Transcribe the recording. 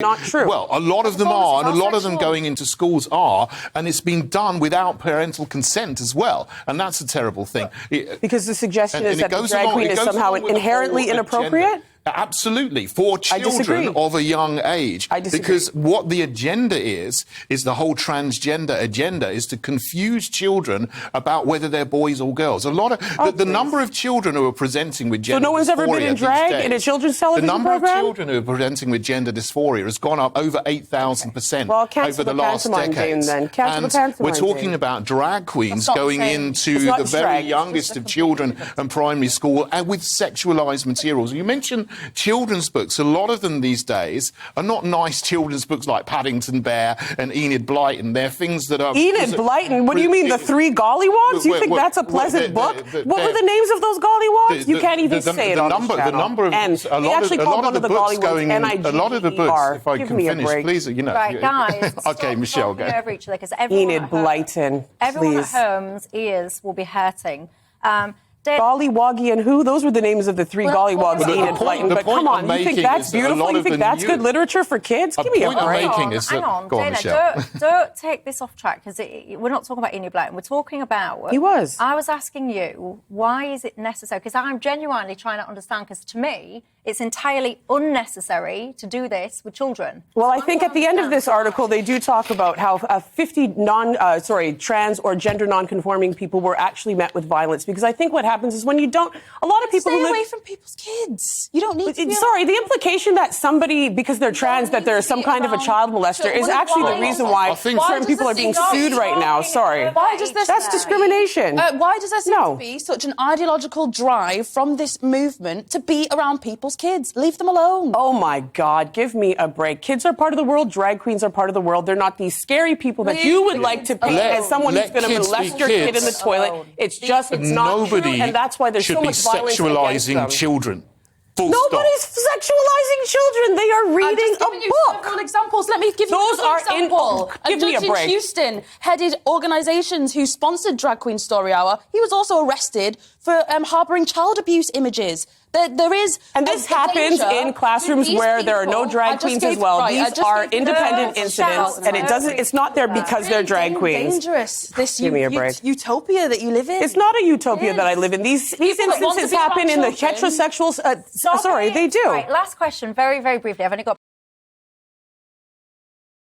Not true. Well, a lot of them are, and a lot of them going into schools are, and it's been done without parental consent as well, and that's a terrible thing. Because the suggestion is that the drag queen is somehow inherently inappropriate? Absolutely, for children of a young age. I disagree. Because what the agenda is the whole transgender agenda is to confuse children about whether they're boys or girls. A lot of the number of children who are presenting with gender dysphoria. So no one's ever been in drag in a children's television program? The number of children who are presenting with gender dysphoria has gone up over 8,000% over the last decade. And we're talking about drag queens going into the very youngest of children and primary school and with sexualized materials. You mentioned children's books. A lot of them these days are not nice children's books like Paddington Bear and Enid Blyton. They're things that are... Enid Blyton? What do you mean, the three gollywogs? You think that's a pleasant book? What were the names of those gollywogs? You can't even say it on this channel. The number of... A lot of the books going... A lot of the books, if I can finish, please, you know... Right, guys. OK, Michelle, go. Over each other, because everyone Enid Blyton, everyone at home's ears will be hurting. Gollywoggy and who? Those were the names of the three gollywogs, Enid Blyton. But come on, you think that's beautiful? You think that's good literature for kids? Give me a break. Hang on, Dana, don't take this off track, because we're not talking about Enid Blyton. We're talking about... He was. I was asking you, why is it necessary? Because I'm genuinely trying to understand, because to me, it's entirely unnecessary to do this with children. Well, I think at the end of this article, they do talk about how 50 trans or gender non-conforming people were actually met with violence. Because I think what happens is when you don't... A lot of people Stay away from people's kids. You don't need to... Sorry, the implication that somebody, because they're trans, that they're some kind of a child molester is actually the reason why certain people are being sued right now. Sorry. Why does this... That's discrimination. Why does there seem to be such an ideological drive from this movement to be around people's kids? Leave them alone. Oh, my God. Give me a break. Kids are part of the world. Drag queens are part of the world. They're not these scary people that you would like to paint as someone who's going to molest your kid in the toilet. It's just, it's not true. And that's why there's so much violence against them. Sexualizing children. Nobody's sexualizing children. They are reading a book. Several examples. Let me give you an example. Give me a break. In Houston headed organisations who sponsored Drag Queen Story Hour. He was also arrested for harbouring child abuse images. There is... And this happens in classrooms where there are no drag queens as well. These are independent incidents, and it's not there because they're drag queens. Dangerous. This Give me a break. Utopia that you live in. It's not a utopia that I live in. These instances happen in the heterosexual... sorry, they do. Right, last question, very, very briefly. I've only got